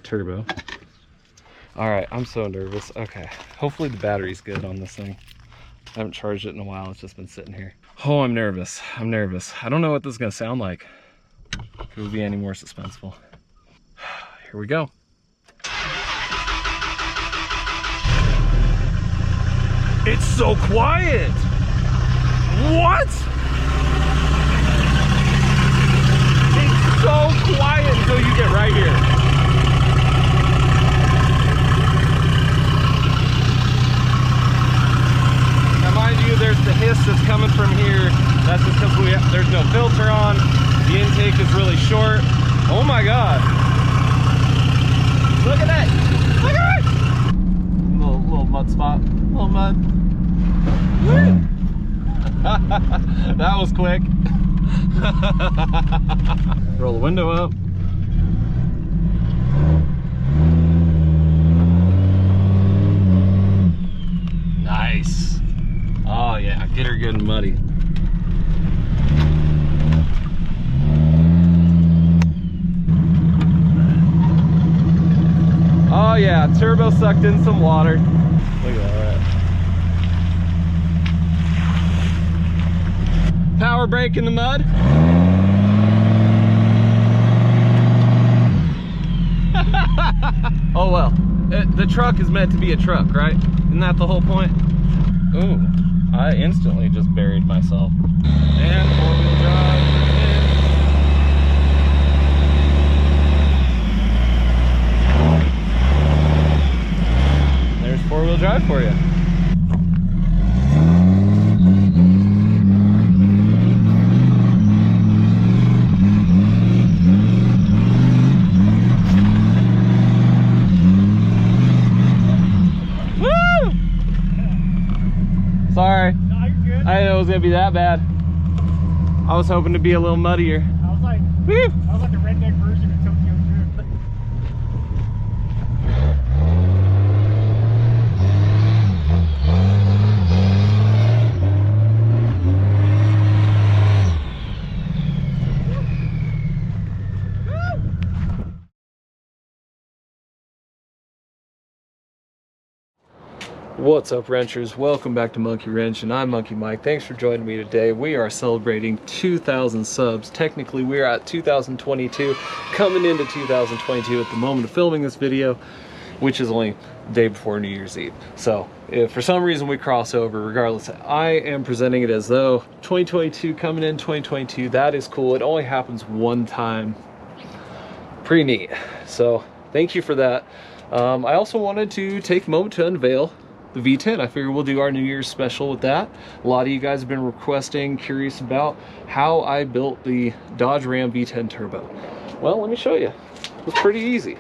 turbo. All right, I'm so nervous. Okay, hopefully the battery's good on this thing. I haven't charged it in a while. It's just been sitting here. Oh, I'm nervous. I'm nervous. I don't know what this is gonna sound like. If it will be any more suspenseful. Here we go. It's so quiet. What? It's so quiet until you get right here. Now mind you, there's the hiss that's coming from here. That's just because there's no filter on. The intake is really short. Oh my God. Look at that. Look at it. Little mud spot. Little mud. That was quick. Roll the window up. Nice. Oh yeah, get her good and muddy. Oh yeah, turbo sucked in some water. Look at that. Power brake in the mud. Oh well, the truck is meant to be a truck, right? Isn't that the whole point? Ooh, I instantly just buried myself. And four-wheel drive. There's four-wheel drive for you. Sorry. No, you're good. I didn't know it was gonna be that bad. I was hoping to be a little muddier. I was like, woo! I was like the redneck version of Tokyo Drift. What's up, wrenchers? Welcome back to Monkey Wrench, and I'm Monkey Mike. Thanks for joining me today. We are celebrating 2,000 subs. Technically, we are at 2022, coming into 2022 at the moment of filming this video, which is only the day before New Year's Eve. So, if for some reason we cross over, regardless, I am presenting it as though 2022 coming in 2022. That is cool. It only happens one time. Pretty neat. So, thank you for that. I also wanted to take a moment to unveil the V10. I figure we'll do our New Year's special with that. A lot of you guys have been requesting, curious about how I built the Dodge Ram V10 Turbo. Well, let me show you. It's pretty easy.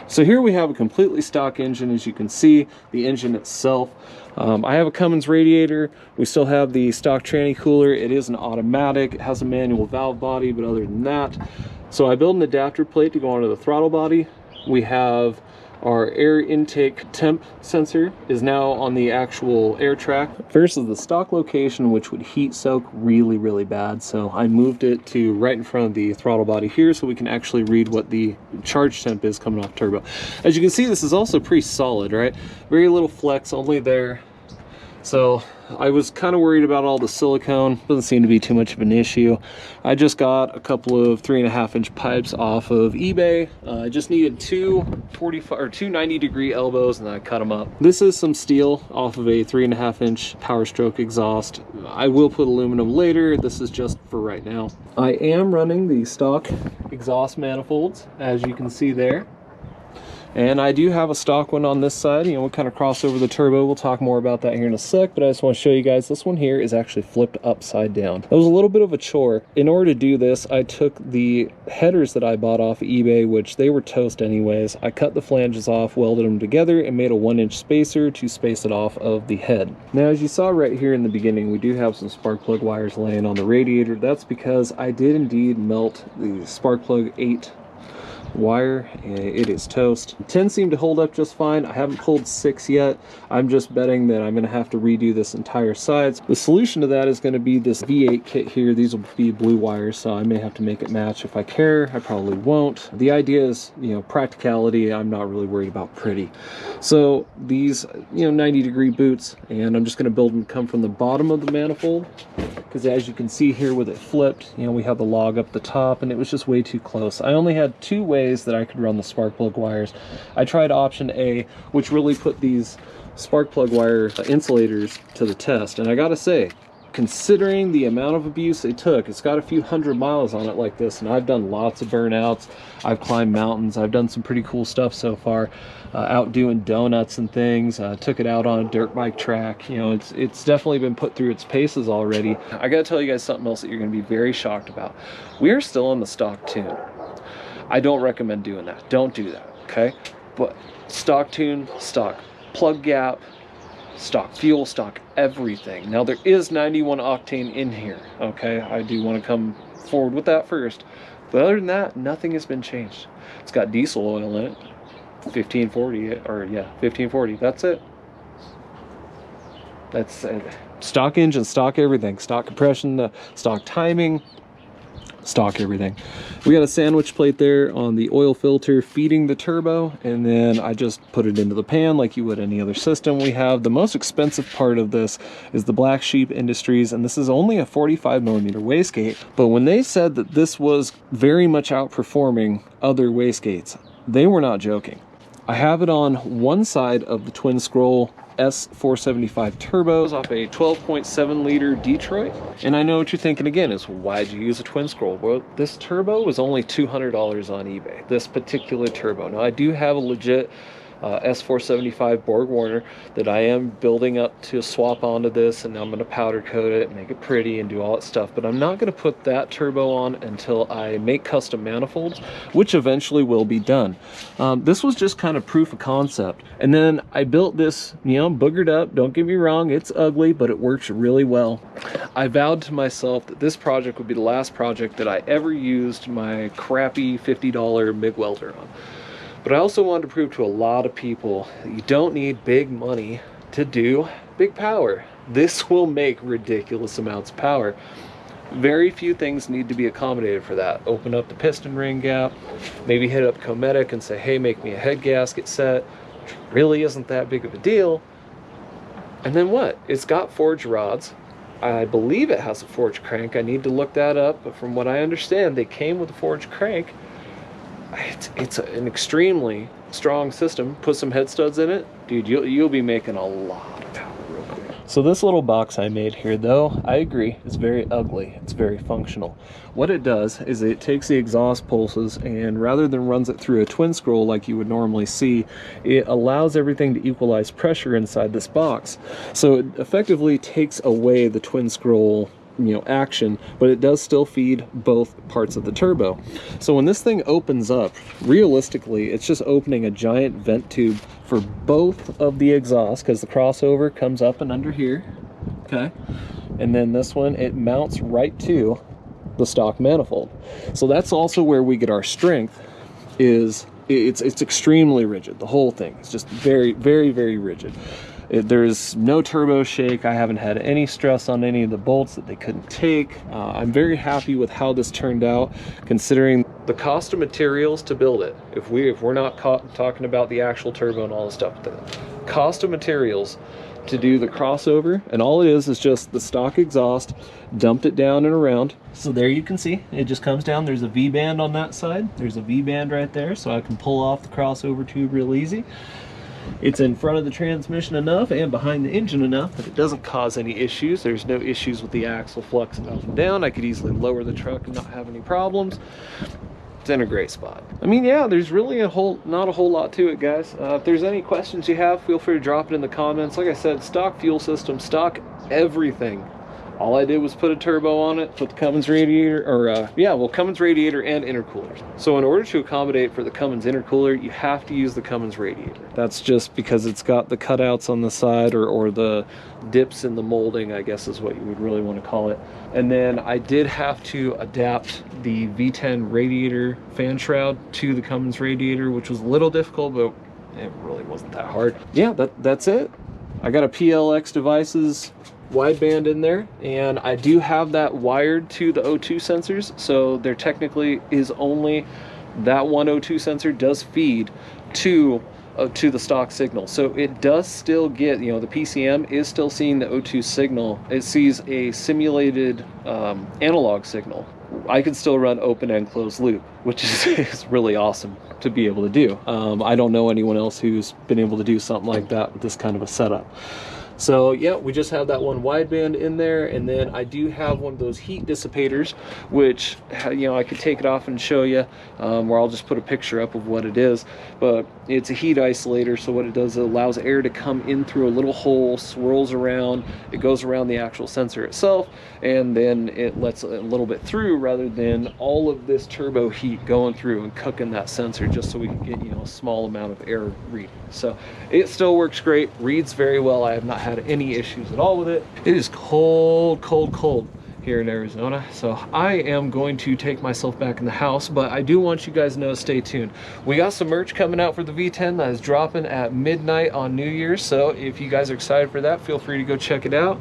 So here we have a completely stock engine. As you can see, the engine itself. I have a Cummins radiator. We still have the stock tranny cooler. It is an automatic. It has a manual valve body, but other than that. So I built an adapter plate to go onto the throttle body. We have our air intake temp sensor is now on the actual air track versus the stock location, which would heat soak really, really bad. So I moved it to right in front of the throttle body here so we can actually read what the charge temp is coming off turbo. As you can see, this is also pretty solid, right? Very little flex, only there. So I was kind of worried about all the silicone. Doesn't seem to be too much of an issue. I just got a couple of 3.5-inch pipes off of eBay. I just needed two 90-degree elbows, and then I cut them up. This is some steel off of a 3.5-inch Power Stroke exhaust. I will put aluminum later. This is just for right now. I am running the stock exhaust manifolds, as you can see there. And I do have a stock one on this side. You know, we'll kind of cross over the turbo. We'll talk more about that here in a sec, but I just want to show you guys this one here is actually flipped upside down. That was a little bit of a chore. In order to do this, I took the headers that I bought off of eBay, which they were toast anyways. I cut the flanges off, welded them together, and made a 1-inch spacer to space it off of the head. Now, as you saw right here in the beginning, we do have some spark plug wires laying on the radiator. That's because I did indeed melt the spark plug 8 wire, and it is toast. 10 seem to hold up just fine. I haven't pulled 6 yet. I'm just betting that I'm going to have to redo this entire sides. The solution to that is going to be this V8 kit here. These will be blue wires, so I may have to make it match if I care. I probably won't. The idea is, you know, practicality. I'm not really worried about pretty. So these, you know, 90-degree boots, and I'm just going to build them come from the bottom of the manifold, because as you can see here with it flipped, you know, we have the log up the top, and it was just way too close. I only had 2 ways that I could run the spark plug wires. I tried option A, which really put these spark plug wire insulators to the test, and I gotta say, considering the amount of abuse they took, it's got a few 100 miles on it like this, and I've done lots of burnouts. I've climbed mountains. I've done some pretty cool stuff so far, out doing donuts and things. Took it out on a dirt bike track. You know, it's definitely been put through its paces already. I gotta tell you guys something else that you're gonna be very shocked about. We are still on the stock tune. I don't recommend doing that. Don't do that, okay? But stock tune, stock plug gap, stock fuel, stock everything. Now there is 91 octane in here, okay? I do want to come forward with that first. But other than that, nothing has been changed. It's got diesel oil in it, 1540, or yeah, 1540. That's it. That's it. Stock engine, stock everything, stock compression, stock timing, stock everything. We got a sandwich plate there on the oil filter feeding the turbo, and then I just put it into the pan like you would any other system we have. The most expensive part of this is the Black Sheep Industries, and this is only a 45mm wastegate, but when they said that this was very much outperforming other wastegates, they were not joking. I have it on one side of the twin scroll S475 turbos off a 12.7 liter Detroit. And I know what you're thinking again is, why'd you use a twin scroll? Well, this turbo was only $200 on eBay, this particular turbo. Now I do have a legit S475 BorgWarner that I am building up to swap onto this, and I'm going to powder coat it, make it pretty, and do all that stuff. But I'm not going to put that turbo on until I make custom manifolds, which eventually will be done. This was just kind of proof of concept. And then I built this, you know, boogered up. Don't get me wrong, it's ugly, but it works really well. I vowed to myself that this project would be the last project that I ever used my crappy $50 MIG welder on. But I also wanted to prove to a lot of people that you don't need big money to do big power. This will make ridiculous amounts of power. Very few things need to be accommodated for that. Open up the piston ring gap, maybe hit up Cometic and say, hey, make me a head gasket set, which really isn't that big of a deal. And then what? It's got forged rods. I believe it has a forged crank. I need to look that up, but from what I understand, they came with a forged crank. It's an extremely strong system. Put some head studs in it, dude, you'll be making a lot of power real quick. So this little box I made here, though, I agree, it's very ugly. It's very functional. What it does is it takes the exhaust pulses, and rather than runs it through a twin scroll like you would normally see, it allows everything to equalize pressure inside this box. So it effectively takes away the twin scroll, you know, action, but it does still feed both parts of the turbo. So when this thing opens up, realistically, it's just opening a giant vent tube for both of the exhausts, because the crossover comes up and under here, okay? And then this one, it mounts right to the stock manifold. So that's also where we get our strength. Is it's extremely rigid. The whole thing is just very, very, very rigid. There's no turbo shake. I haven't had any stress on any of the bolts that they couldn't take. I'm very happy with how this turned out, considering the cost of materials to build it. If we're not talking about the actual turbo and all the stuff, the cost of materials to do the crossover, and all it is just the stock exhaust, dumped it down and around. So there you can see, it just comes down. There's a V-band on that side. There's a V-band right there, so I can pull off the crossover tube real easy. It's in front of the transmission enough and behind the engine enough that it doesn't cause any issues. There's no issues with the axle fluxing up and down. I could easily lower the truck and not have any problems. It's in a great spot. I mean, yeah, there's really not a whole lot to it, guys. If there's any questions you have, feel free to drop it in the comments. Like I said, stock fuel system, stock everything All I did was put a turbo on it, put the Cummins radiator, or Cummins radiator and intercooler. So in order to accommodate for the Cummins intercooler, you have to use the Cummins radiator. That's just because it's got the cutouts on the side, or the dips in the molding, I guess is what you would really want to call it. And then I did have to adapt the V10 radiator fan shroud to the Cummins radiator, which was a little difficult, but it really wasn't that hard. Yeah, that's it. I got a PLX Devices wideband in there, and I do have that wired to the O2 sensors, so there technically is only that one O2 sensor does feed to the stock signal. So it does still get, the PCM is still seeing the O2 signal. It sees a simulated analog signal. I can still run open and closed loop, which is really awesome to be able to do. I don't know anyone else who's been able to do something like that with this kind of a setup. So yeah, we just have that one wideband in there, and then I do have one of those heat dissipators, which I could take it off and show you, or I'll just put a picture up of what it is. But it's a heat isolator, so what it does, it allows air to come in through a little hole, swirls around, it goes around the actual sensor itself, and then it lets a little bit through rather than all of this turbo heat going through and cooking that sensor, just so we can get a small amount of air reading. So it still works great, reads very well. I have not had any issues at all with it. It is cold here in Arizona, so I am going to take myself back in the house, but I do want you guys to know, stay tuned. We got some merch coming out for the V10 that is dropping at midnight on New Year's, so if you guys are excited for that, feel free to go check it out.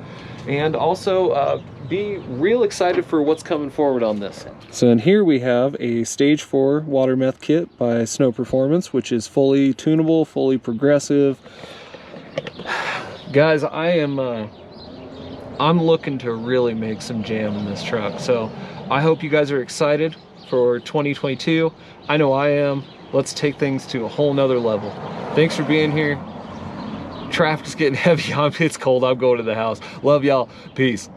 And also be real excited for what's coming forward on this. So in here we have a stage 4 water meth kit by Snow Performance, which is fully tunable, fully progressive. Guys, I'm looking to really make some jam in this truck, so I hope you guys are excited for 2022. I know I am. Let's take things to a whole nother level. Thanks for being here. Traffic's getting heavy. It's cold. I'm going to the house. Love y'all. Peace.